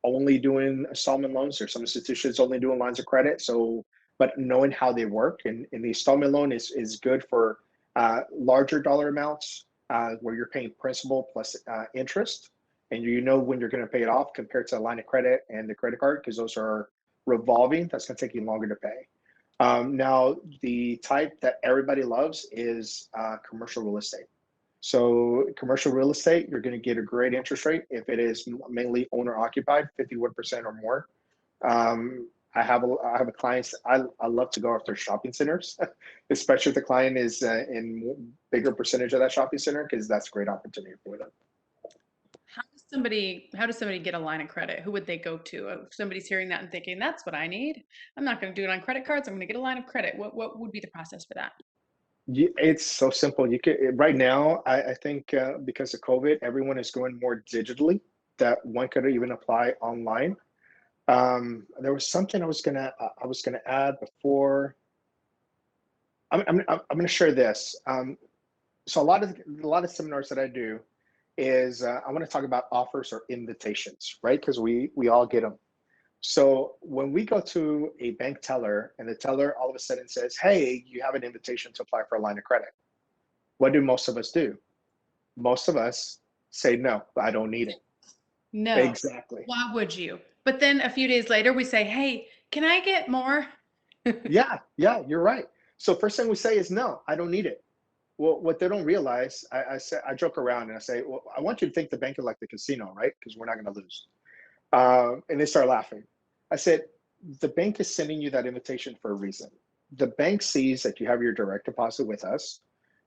B: only doing installment loans, or some institutions only doing lines of credit. So, but knowing how they work, and the installment loan is good for larger dollar amounts where you're paying principal plus interest, and you know when you're going to pay it off compared to a line of credit and the credit card, because those are revolving. That's going to take you longer to pay. Now, the type that everybody loves is commercial real estate. So commercial real estate, you're going to get a great interest rate if it is mainly owner occupied, 51% or more. I have a client. I love to go after shopping centers, especially if the client is in bigger percentage of that shopping center, because that's a great opportunity for them.
A: How does somebody get a line of credit? Who would they go to? If somebody's hearing that and thinking, that's what I need. I'm not going to do it on credit cards. I'm going to get a line of credit. What would be the process for that?
B: It's so simple. You can right now. I think because of COVID, everyone is going more digitally. That one could even apply online. There was something I was gonna add before. I'm gonna share this. So a lot of seminars that I do is I want to talk about offers or invitations, right? Because we all get them. So when we go to a bank teller and the teller all of a sudden says, "Hey, you have an invitation to apply for a line of credit," what do most of us do? Most of us say, "No, I don't need it."
A: No.
B: Exactly.
A: Why would you? But then a few days later, we say, "Hey, can I get more?"
B: Yeah, yeah, you're right. So first thing we say is no, I don't need it. Well, what they don't realize, I say, I joke around and I say, well, I want you to think the bank is like the casino, right? Because we're not going to lose. And they start laughing. I said, the bank is sending you that invitation for a reason. The bank sees that you have your direct deposit with us.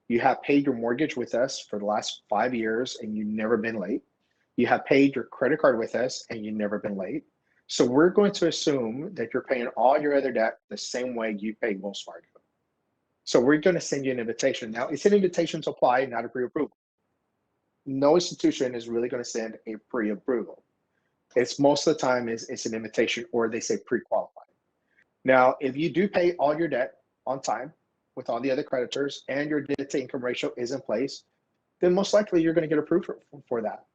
B: You have paid your mortgage with us for the last 5 years and you've never been late. You have paid your credit card with us and you've never been late. So we're going to assume that you're paying all your other debt the same way you pay Wells Fargo. So we're going to send you an invitation. Now, it's an invitation to apply, not a pre-approval. No institution is really going to send a pre-approval. It's most of the time it's an invitation or they say pre-qualified. Now, if you do pay all your debt on time with all the other creditors and your debt to income ratio is in place, then most likely you're going to get approved for that.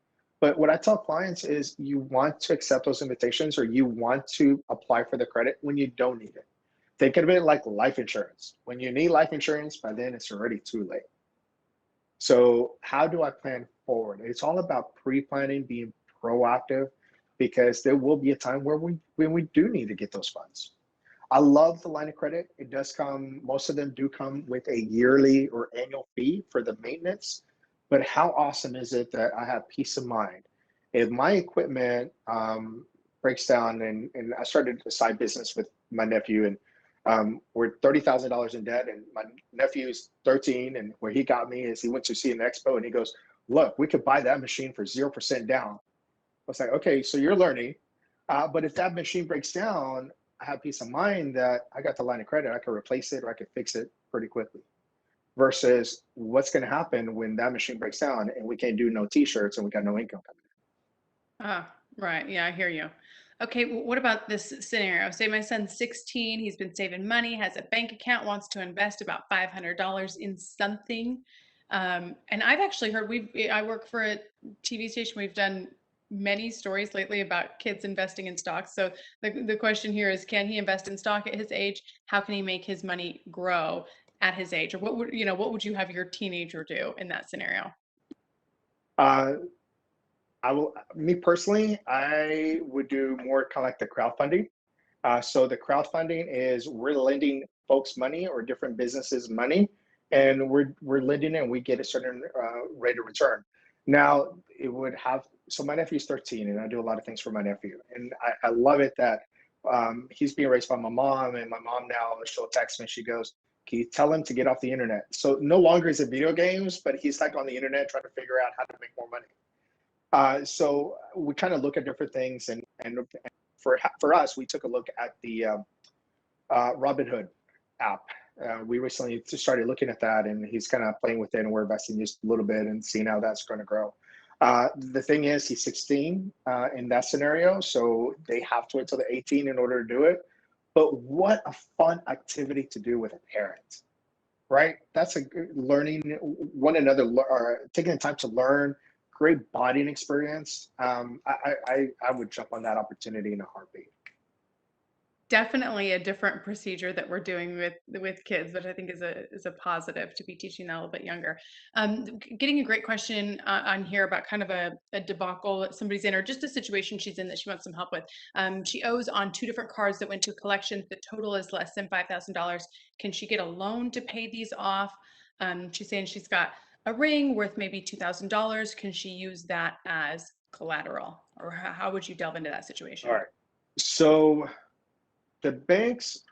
B: But what I tell clients is you want to accept those invitations or you want to apply for the credit when you don't need it. Think of it like life insurance. When you need life insurance, by then it's already too late. So how do I plan forward? It's all about pre-planning, being proactive, because there will be a time where we do need to get those funds. I love the line of credit. It does come, most of them do come with a yearly or annual fee for the maintenance. But how awesome is it that I have peace of mind? If my equipment breaks down and I started a side business with my nephew and we're $30,000 in debt and my nephew's 13 and where he got me is he went to see an expo and he goes, look, we could buy that machine for 0% down. I was like, okay, so you're learning. But if that machine breaks down, I have peace of mind that I got the line of credit. I could replace it or I could fix it pretty quickly. Versus what's going to happen when that machine breaks down and we can't do no t-shirts and we got no income coming
A: Ah, right. Yeah, I hear you. Okay, what about this scenario? Say my son's 16, he's been saving money, has a bank account, wants to invest about $500 in something. And I've actually heard I work for a TV station. We've done many stories lately about kids investing in stocks. So the question here is, can he invest in stock at his age? How can he make his money grow at his age? Or what would you have your teenager do in that scenario?
B: in. I will, me personally, I would do more kind of like the crowdfunding. So the crowdfunding is we're lending folks money or different businesses money, and we're lending and we get a certain rate of return. Now it would have so my nephew's 13, and I do a lot of things for my nephew, and I love it that he's being raised by my mom, and my mom now she'll text me. She goes, "Can you tell him to get off the internet?" So no longer is it video games, but he's like on the internet trying to figure out how to make more money. So we kind of look at different things, and for us, we took a look at the Robinhood app. We recently just started looking at that, and he's kind of playing with it, and we're investing just a little bit and seeing how that's going to grow. The thing is, he's 16 in that scenario, so they have to wait till they're 18 in order to do it. But what a fun activity to do with a parent, right? That's a learning one another, taking the time to learn, great bonding experience. I would jump on that opportunity in a heartbeat.
A: Definitely a different procedure that we're doing with kids, which I think is a positive to be teaching that a little bit younger. Getting a great question on here about kind of a debacle that somebody's in, or just a situation she's in that she wants some help with. She owes on two different cards that went to collections. The total is less than $5,000. Can she get a loan to pay these off? She's saying she's got a ring worth maybe $2,000. Can she use that as collateral, or how would you delve into that
B: All
A: situation?
B: right. So the banks,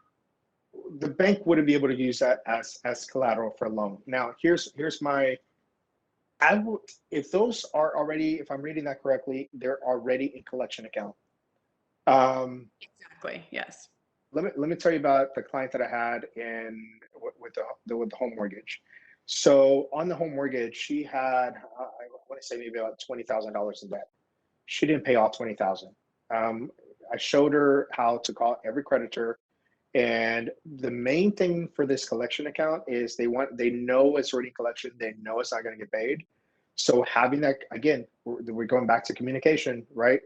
B: the bank wouldn't be able to use that as collateral for a loan. Now, here's my I would if those are already, if I'm reading that correctly, they're already in collection account. Um,
A: Exactly. Yes.
B: let me tell you about the client that I had with the home mortgage. So on the home mortgage, she had I want to say maybe about $20,000 in debt. She didn't pay all 20,000. I showed her how to call every creditor, and the main thing for this collection account is they know it's already collection, they know it's not going to get paid. So having that again, we're going back to communication, right?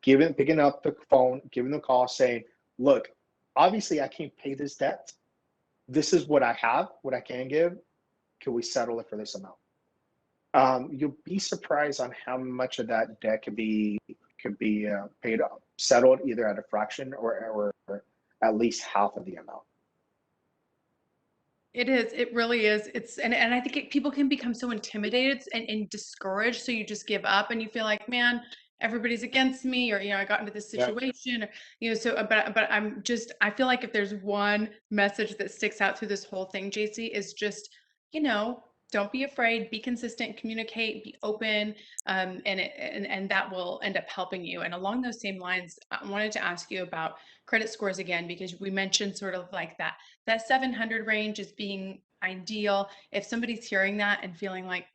B: Picking up the phone, giving them a call, saying, "Look, obviously I can't pay this debt. This is what I have, what I can give. Can we settle it for this amount?" You'll be surprised on how much of that debt could be paid up, settled either at a fraction or at least half of the amount.
A: It is. It really is. And I think people can become so intimidated and discouraged. So you just give up and you feel like, man, everybody's against me, or, I got into this
B: Yeah.
A: situation, or, so, but I feel like if there's one message that sticks out through this whole thing, JC, is just, don't be afraid, be consistent, communicate, be open, and that will end up helping you. And along those same lines, I wanted to ask you about credit scores again, because we mentioned sort of like that 700 range is being ideal. If somebody's hearing that and feeling like,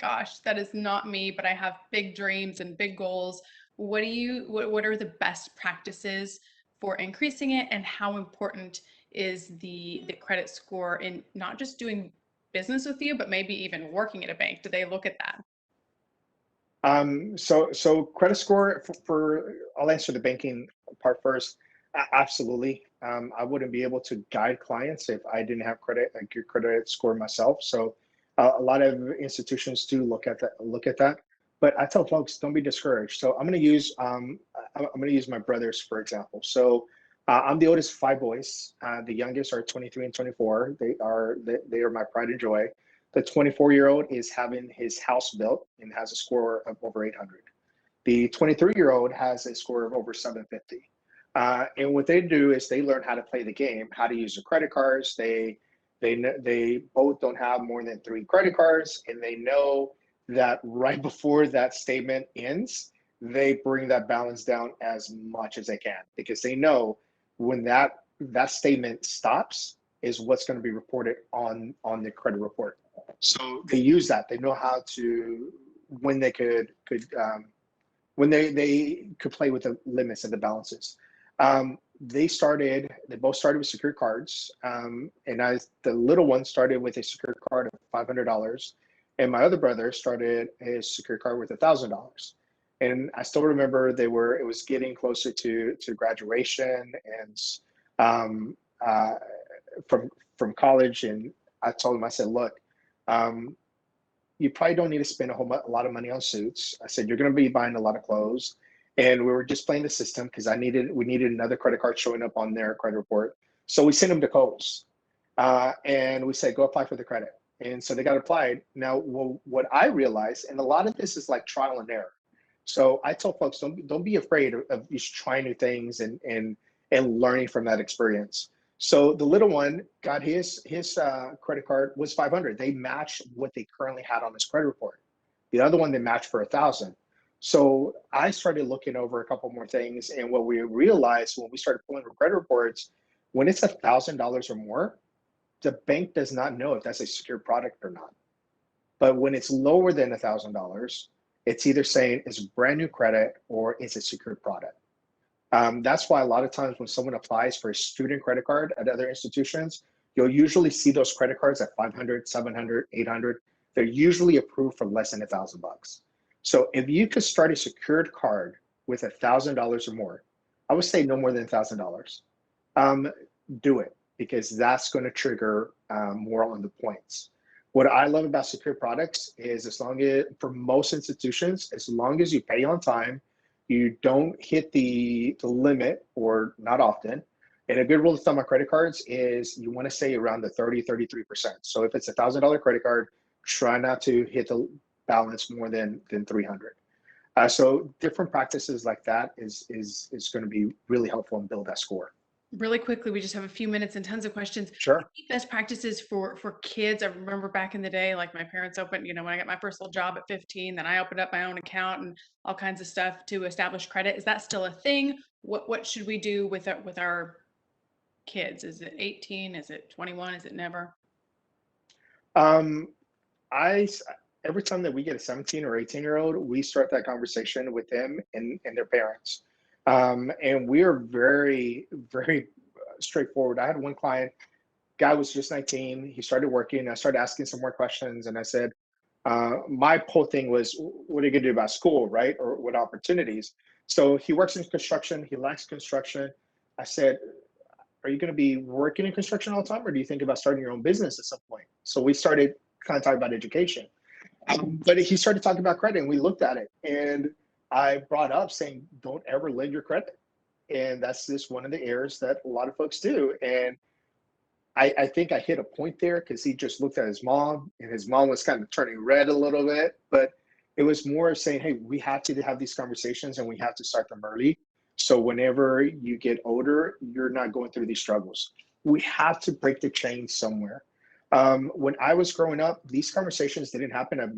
A: gosh, that is not me, but I have big dreams and big goals, what are the best practices for increasing it, and how important is the credit score in not just doing business with you, but maybe even working at a bank? Do they look at that?
B: So credit score I'll answer the banking part first. Absolutely. I wouldn't be able to guide clients if I didn't have a good credit score myself. So a lot of institutions do look at that. But I tell folks, don't be discouraged. So I'm going to use my brothers for example. So I'm the oldest of 5 boys. The youngest are 23 and 24. They are my pride and joy. The 24-year-old is having his house built and has a score of over 800. The 23-year-old has a score of over 750. And what they do is they learn how to play the game, how to use the credit cards. They both don't have more than 3 credit cards, and they know that right before that statement ends, they bring that balance down as much as they can, because they know when that statement stops is what's going to be reported on the credit report. So they use that. They know how to when they when they could play with the limits and the balances. They both started with secured cards, and the little one started with a secured card of $500, and my other brother started his secured card with $1,000. And I still remember it was getting closer to graduation and um, uh, from college, and I told him, I said, look, you probably don't need to spend a lot of money on suits. I said, you're going to be buying a lot of clothes. And we were just playing the system because we needed another credit card showing up on their credit report. So we sent them to Kohl's, and we said, go apply for the credit. And so they got applied. Now, what I realized, and a lot of this is like trial and error. So I tell folks, don't be afraid of just trying new things and learning from that experience. So the little one got his credit card was 500. They matched what they currently had on his credit report. The other one they matched for 1,000. So I started looking over a couple more things, and what we realized when we started pulling our credit reports, when it's $1,000 or more, the bank does not know if that's a secure product or not. But when it's lower than $1,000, it's either saying it's brand new credit or it's a secured product. That's why a lot of times when someone applies for a student credit card at other institutions, you'll usually see those credit cards at 500, 700, 800. They're usually approved for less than $1,000. So if you could start a secured card with $1,000 or more, I would say no more than $1,000. Do it, because that's going to trigger more on the points. What I love about secured products is, for most institutions, as long as you pay on time, you don't hit the limit, or not often. And a good rule of thumb on credit cards is you want to stay around the 33%. So if it's $1,000 credit card, try not to hit the balance more than 300. So different practices like that is going to be really helpful and build that score.
A: Really quickly, we just have a few minutes and tons of questions.
B: Sure.
A: Best practices for kids. I remember back in the day, like my parents opened, when I got my first little job at 15, then I opened up my own account and all kinds of stuff to establish credit. Is that still a thing? What should we do with our kids? Is it 18? Is it 21? Is it never?
B: Um, I every time that we get a 17 or 18-year-old, we start that conversation with them and their parents. And we are very, very straightforward. I had one client, guy was just 19. He started working. I started asking some more questions, and I said, my whole thing was, what are you going to do about school, right? Or what opportunities? So he works in construction. He likes construction. I said, are you going to be working in construction all the time, or do you think about starting your own business at some point? So we started kind of talking about education. But he started talking about credit, and we looked at it. And I brought up saying, don't ever lend your credit. And that's just one of the errors that a lot of folks do. And I think I hit a point there because he just looked at his mom, and his mom was kind of turning red a little bit. But it was more saying, hey, we have to have these conversations and we have to start them early. So whenever you get older, you're not going through these struggles. We have to break the chain somewhere. When I was growing up, these conversations didn't happen at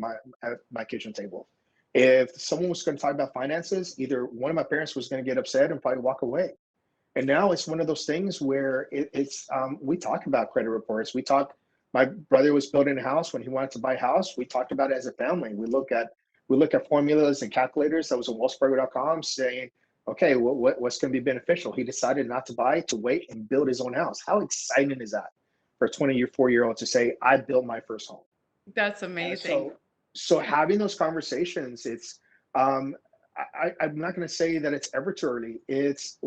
B: my kitchen table. If someone was going to talk about finances, either one of my parents was going to get upset and probably walk away. And now it's one of those things where we talk about credit reports. My brother was building a house when he wanted to buy a house. We talked about it as a family. We look at formulas and calculators that was on wellsfargo.com saying, okay, what's going to be beneficial? He decided not to buy, to wait and build his own house. How exciting is that for a 24-year-old to say, I built my first home?
A: That's
B: Uh,
A: amazing.
B: so, so having those conversations, um, I'm not going to say that it's ever too early. It's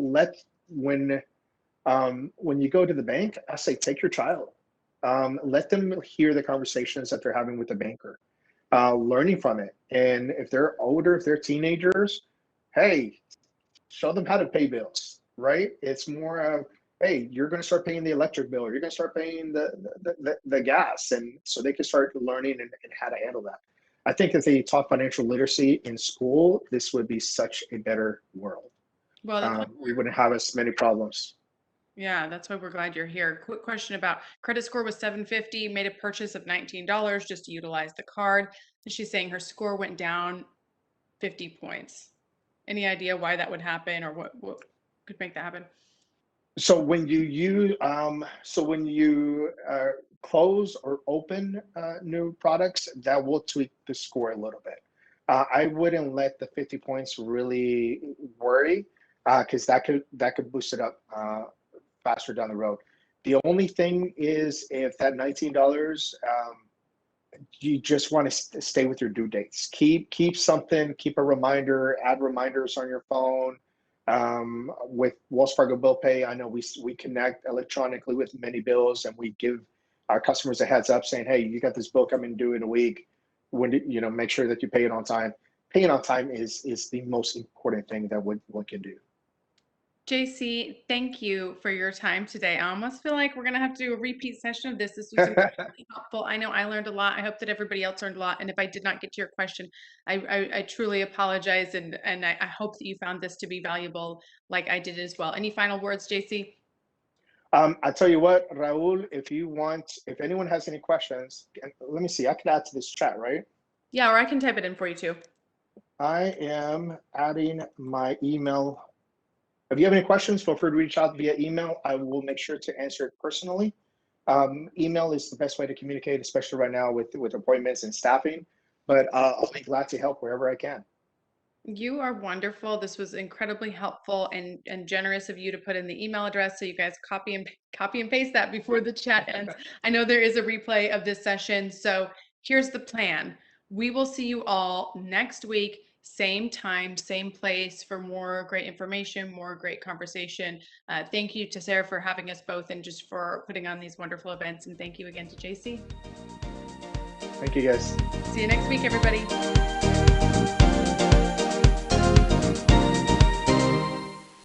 B: when you go to the bank, I say take your child. Let them hear the conversations that they're having with the banker, learning from it. And if they're older, if they're teenagers, hey, show them how to pay bills, right? It's more of, hey, you're going to start paying the electric bill, or you're going to start paying the gas. And so they can start learning and how to handle that. I think if they taught financial literacy in school, this would be such a better world.
A: Well, that's why
B: We wouldn't have as many problems.
A: yeah, that's why we're glad you're here. Quick question about credit score was 750, made a purchase of $19 just to utilize the card. And she's saying her score went down 50 points. Any idea why that would happen or what could make that happen?
B: So when you close or open new products, that will tweak the score a little bit. I wouldn't let the 50 points really worry, because that could boost it up faster down the road. The only thing is, if that $19, you just want to stay with your due dates. Keep something, keep a reminder, add reminders on your phone. With Wells Fargo Bill Pay, I know we connect electronically with many bills, and we give our customers a heads up saying, hey, you got this bill coming due in a week. Make sure that you pay it on time. Paying on time is the most important thing that one can do.
A: JC, thank you for your time today. I almost feel like we're going to have to do a repeat session of this. This was incredibly helpful. I know I learned a lot. I hope that everybody else learned a lot. And if I did not get to your question, I truly apologize. And I hope that you found this to be valuable like I did as well. Any final words, JC?
B: I tell you what, Raul, if anyone has any questions, let me see, I can add to this chat, right?
A: Yeah, or I can type it in for you too.
B: I am adding my email. If you have any questions, feel free to reach out via email. I will make sure to answer it personally. Email is the best way to communicate, especially right now with appointments and staffing. But I'll be glad to help wherever I can.
A: You are wonderful. This was incredibly helpful and generous of you to put in the email address so you guys copy and paste that before the chat ends. I know there is a replay of this session, so here's the plan. We will see you all next week, same time, same place for more great information, more great conversation. Thank you to Sarah for having us both and just for putting on these wonderful events. And thank you again to JC.
B: Thank you, guys.
A: See you next week, everybody.